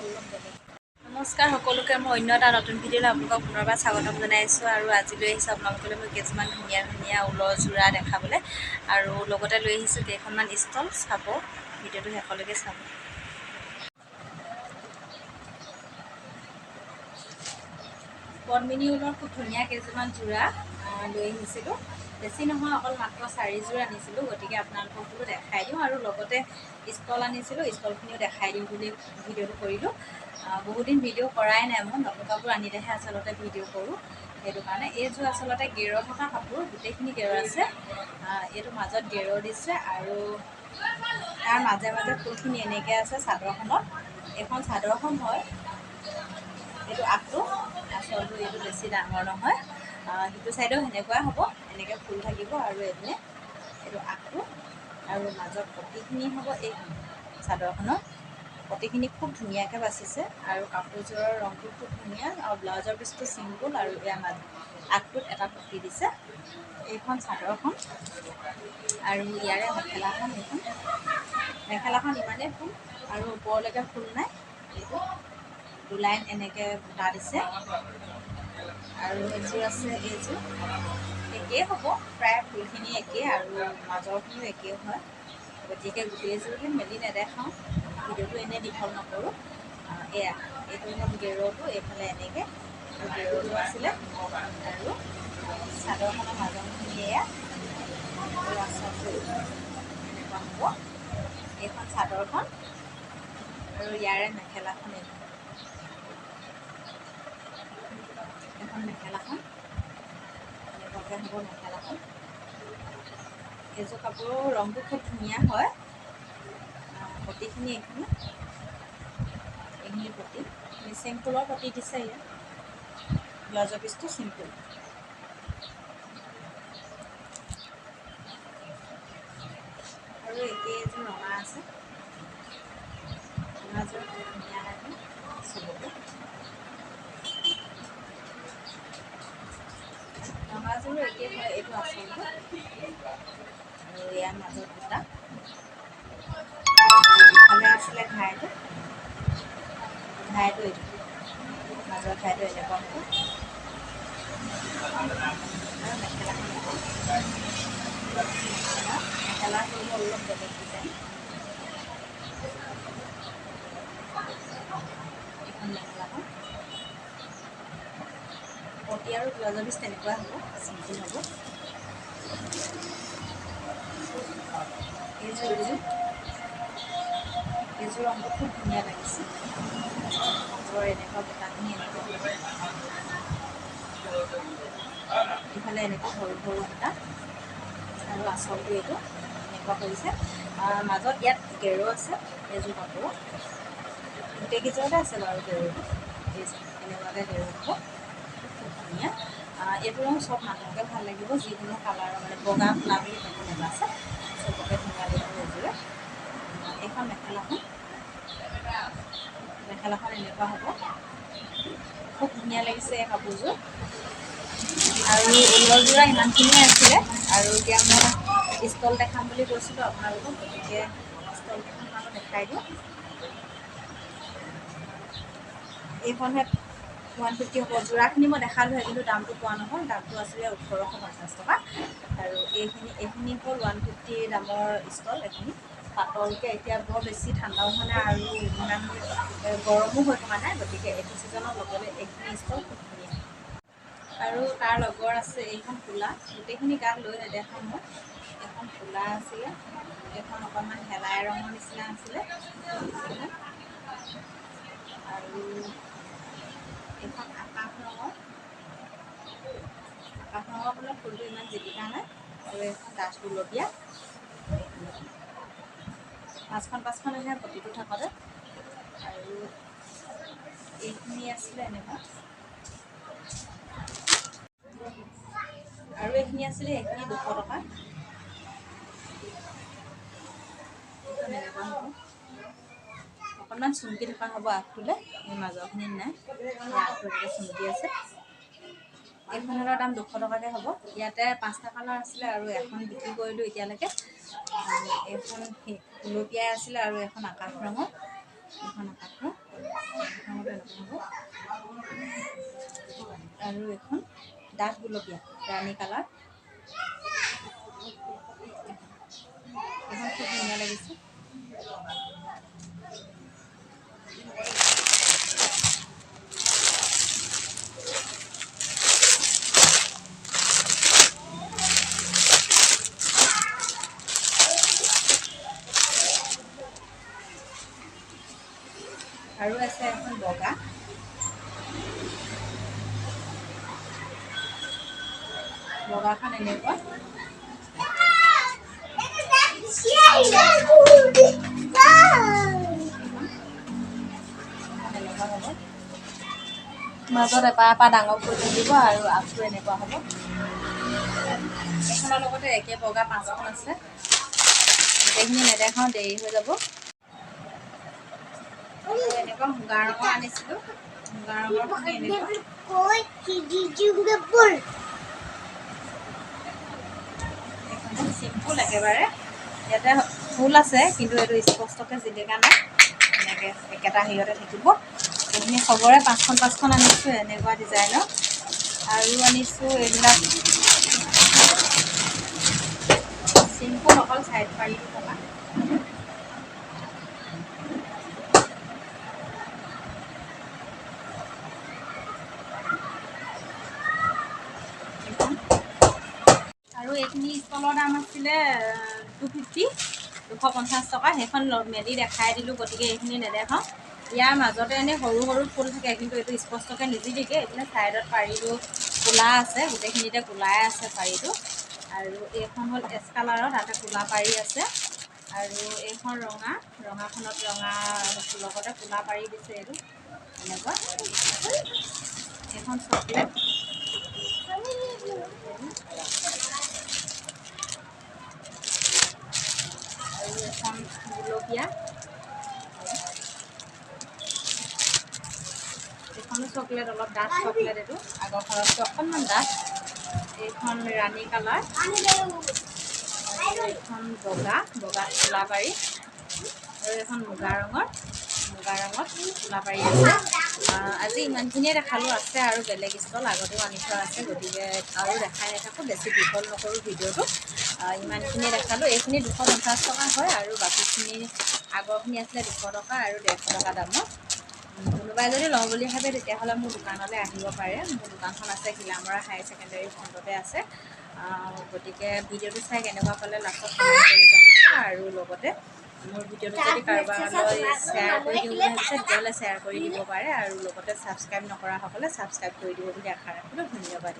নমস্কাৰ সকলোকে মই অন্য এটা নতুন ভিডিঅ'লৈ আপোনালোকক পুনৰবাৰ স্বাগতম জনাইছোঁ আৰু আজি লৈ আহিছোঁ আপোনালোকলৈ মই কিছুমান ধুনীয়া ধুনীয়া ঊলৰ যোৰা দেখাবলৈ আৰু লগতে লৈ আহিছোঁ কেইখনমান ষ্টল চাব ভিডিঅ'টো শেষলৈকে চাব। পদ্মিনী ঊলৰ খুব ধুনীয়া কেইযোৰমান যোৰা লৈ আহিছিলোঁ। বেছি নহয়, অকল মাত্ৰ 4যোৰ আনিছিলোঁ, গতিকে আপোনালোকক বোলো দেখাই দিওঁ আৰু লগতে ষ্টল আনিছিলোঁ, ষ্টলখিনিও দেখাই দিওঁ বুলি ভিডিঅ'টো কৰিলোঁ। বহুদিন ভিডিঅ' কৰাই নাই, মই নতুন কাপোৰ আনিলেহে আচলতে ভিডিঅ' কৰোঁ, সেইটো কাৰণে। এইযোৰ আচলতে গেৰৰ থকা কাপোৰ, গোটেইখিনি গেৰ আছে। এইটো মাজত গেৰ দিছে আৰু তাৰ মাজে মাজে ফুলখিনি এনেকৈ আছে চাদৰখনত। এইখন চাদৰখন হয়, এইটো আগটো আচলটো এইটো বেছি ডাঙৰ নহয়। সিটো চাইডেও সেনেকুৱাই হ'ব, এনেকৈ ফুল থাকিব আৰু এইপিনে এইটো আগটো আৰু মাজত পটিখিনি হ'ব। এই চাদৰখনৰ পটিখিনি খুব ধুনীয়াকৈ বাচিছে আৰু কাপোৰযোৰৰ ৰংটো খুব ধুনীয়া আৰু ব্লাউজৰ পিচটো চিম্পুল আৰু ইয়াৰ আগটোত এটা পটি দিছে। এইখন চাদৰখন আৰু ইয়াৰে মেখেলাখন। মেখেলাখন ইমানেই ফুল আৰু ওপৰলৈকে ফুল নাই, এইটো 2 লাইন এনেকৈ বুটা দিছে আৰু এযোৰ আছে, এইযোৰ একেই হ'ব, প্ৰায় ফুলখিনি একেই আৰু মাজৰখিনিও একেই হয়, গতিকে গোটেইযোৰকে মেলি নেদেখাওঁ, ভিডিঅ'টো এনেই দীঘল নকৰোঁ। এয়া এইটো হ'ল গেৰটো, এইফালে এনেকৈ গেৰটো আছিলে আৰু চাদৰখনৰ মাজৰখিনি এয়া আৰু আচলটো এনেকুৱা হ'ব। এইখন চাদৰখন আৰু ইয়াৰে মেখেলাখন এখন মেখেলাখন এনেকুৱাকৈ হ'ব মেখেলাখন। এইযোৰ কাপোৰৰ ৰংটো খুব ধুনীয়া হয়। পটিখিনি এইখিনি পটি চিম্পুলৰ পটি দিছে। ইয়াত ব্লাউজৰ পিচটো চিম্পুল আৰু একেই এযোৰ ৰঙা আছে, ৰঙাযোৰ খুব ধুনীয়া লাগে চবকে। ৰঙাযোৰো একেই হয়, এইটো আচলটো আৰু ইয়াৰ মাজত দুটা ইফালে আছিলে ঘাইটো এইটো মাজৰ ঘাইটো এনেকুৱা হ'ব আৰু মেখেলাখন মেখেলাটো অলপ বেলেগ ডিজাইন। এইখন মেখেলাখন পটি আৰু ব্লাউজৰ পিচ তেনেকুৱা হ'ব, চিম্পুল হ'ব। এইযোৰ ৰংটো খুব ধুনীয়া লাগিছে, মাজৰ এনেকুৱা বুটাখিনি এনেকৈ ইফালে এনেকৈ সৰু সৰু বুটা আৰু আচলটো এইটো এনেকুৱা কৰিছে। মাজত ইয়াত গেৰ আছে এইযোৰ কাপোৰত, গোটেইকেইযোৰতে আছে বাৰু গেৰটো। এনেকুৱাকৈ গেৰ হ'ব, খুব ধুনীয়া। এইটো ৰং চব মানুহকে ভাল লাগিব, যিকোনো কালাৰৰ, মানে বগা ক'লা বুলি কথা নাযাইছে, চবকে ধুনীয়া লাগিব এইযোৰে। এইখন মেখেলাখন এনেকুৱা হ'ব, খুব ধুনীয়া লাগিছে এই কাপোৰযোৰ। আৰু ঊলৰ যোৰা ইমানখিনিয়ে আছিলে আৰু এতিয়া মই ষ্টল দেখাম বুলি কৈছিলোঁ আপোনালোকক, গতিকে ষ্টল কেইখনমানো দেখাই দিওঁ। এইখনহে 150 হ'ব। যোৰাখিনি মই দেখালোঁহে, কিন্তু দামটো কোৱা নহ'ল, দামটো আছিলে 1850 টকা আৰু এইখিনি হ'ল 150 দামৰ ষ্টল। এইখিনি পাতলকৈ, এতিয়া বৰ বেছি ঠাণ্ডাও হোৱা নাই আৰু ইমান গৰমো হৈ থকা নাই, গতিকে এইটো ছিজনত ল'বলৈ এইখিনি ষ্টল খুব ধুনীয়া। আৰু তাৰ লগৰ আছে এইখন ক'লা, গোটেইখিনি গাত লৈ নেদেখাওঁ মই। এখন ক'লা আছিলে, এইখন অকণমান শেলাই ৰঙৰ নিচিনা আছিলে, আৰু এইখন আকাশ ৰঙৰ মানে ফুলটো ইমান জিলিকা নাই, আৰু এইখন ডাঠ গুলপীয়া। পাঁচখন আহে প্ৰতিটো থাকতে, আৰু এইখিনি আছিলে এনেকুৱা, আৰু এইখিনি আছিলে, এইখিনি 200 টকা। অকণমান চুমকি থকা হ'ব আগটোলৈ, এই মাজৰখিনিত নাই, আগটো এনেকৈ চুমকি আছে। এইখনৰ দাম 200 টকাকৈ হ'ব। ইয়াতে 5টা কালাৰ আছিলে আৰু এখন বিক্ৰী কৰিলোঁ এতিয়ালৈকে। এইখন গুলপীয়াই আছিলে আৰু এখন আকাশ ৰঙৰ, এখন কাপোৰ আৰু এখন ডাঠ গুলপীয়া ৰাণী কালাৰ, এখন খুব ধুনীয়া লাগিছে। আৰু আছে এখন বগা, বগাখন এনেকুৱা, মাজত এপাহ ডাঙৰ ফুল থাকিব আৰু আগটো এনেকুৱা হ'ব। এইখনৰ লগতে একে বগা 5খন আছে, গোটেইখিনি নেদেখাওঁ, দেৰি হৈ যাব। এনেকুৱা মুগা ৰঙৰ আনিছিলোঁ, মুগা ৰঙৰখিনি এনেকুৱা চিম্পুল একেবাৰে, ইয়াতে ফুল আছে কিন্তু এইটো স্পষ্টকৈ জিলিকা নাই, এনেকৈ একেটা হেৰিয়তে থাকিব। এইখিনি চবৰে 5খন আনিছোঁ এনেকুৱা ডিজাইনৰ। আৰু আনিছোঁ এইবিলাক চিম্পুল অকল চাইড পাৰিটো থকা, আৰু এইখিনি ষ্টলৰ দাম আছিলে 250 টকা। সেইখন মেলি দেখাই দিলোঁ, গতিকে এইখিনি নেদেখাওঁ। ইয়াৰ মাজতে এনেই সৰু সৰু ফুল থাকে কিন্তু এইটো স্পষ্টকৈ নিজিলিকে। এইপিনে ছাইডত পাৰিটো ক'লা আছে, গোটেইখিনিতে ক'লাই আছে পাৰিটো। আৰু এইখন হ'ল এছ কালাৰৰ, তাতে ক'লা পাৰি আছে। আৰু এইখন ৰঙা, ৰঙাখনত ৰঙা লগতে ক'লা পাৰি দিছে এইটো এনেকুৱা। এইখন চকলেট, আৰু এখন গুলপীয়া, এইখনো চকলেট, অলপ ডাঠ চকলেট, এইটো আগৰখনতকৈ অকণমান ডাঠ। এইখন ৰাণী কালাৰ, আৰু এইখন বগা, বগাত ক'লা পাৰি, আৰু এখন মুগা ৰঙত ক'লা পাৰি আছে। আজি ইমানখিনিয়ে দেখালোঁ, আছে আৰু বেলেগ ষ্টল আগতেও আনি থোৱা আছে, গতিকে আৰু দেখাই নাথাকোঁ, বেছি দীঘল নকৰোঁ ভিডিঅ'টো। ইমানখিনিয়ে দেখালোঁ। এইখিনি 250 টকা হয়, আৰু বাকীখিনি আগৰখিনি আছিলে 200 টকা আৰু 150 টকা দামৰ। কোনোবাই যদি লওঁ বুলি ভাবে তেতিয়াহ'লে মোৰ দোকানলৈ আহিব পাৰে। মোৰ দোকানখন আছে ঘিলামৰা হায়াৰ ছেকেণ্ডেৰী ফ্ৰণ্টতে আছে। গতিকে ভিডিঅ'টো চাই কেনেকুৱা পালে লাষ্টত কমেণ্ট কৰি জনাব। আৰু লগতে মোৰ ভিডিঅ'টো যদি কাৰোবালৈ শ্বেয়াৰ কৰি দিওঁ বুলি ভাবিছে তেতিয়াহ'লে শ্বেয়াৰ কৰি দিব পাৰে। আৰু লগতে ছাবস্ক্ৰাইব নকৰাসকলে ছাবস্ক্ৰাইব কৰি দিব বুলি আশা ৰাখিলোঁ। ধন্যবাদ।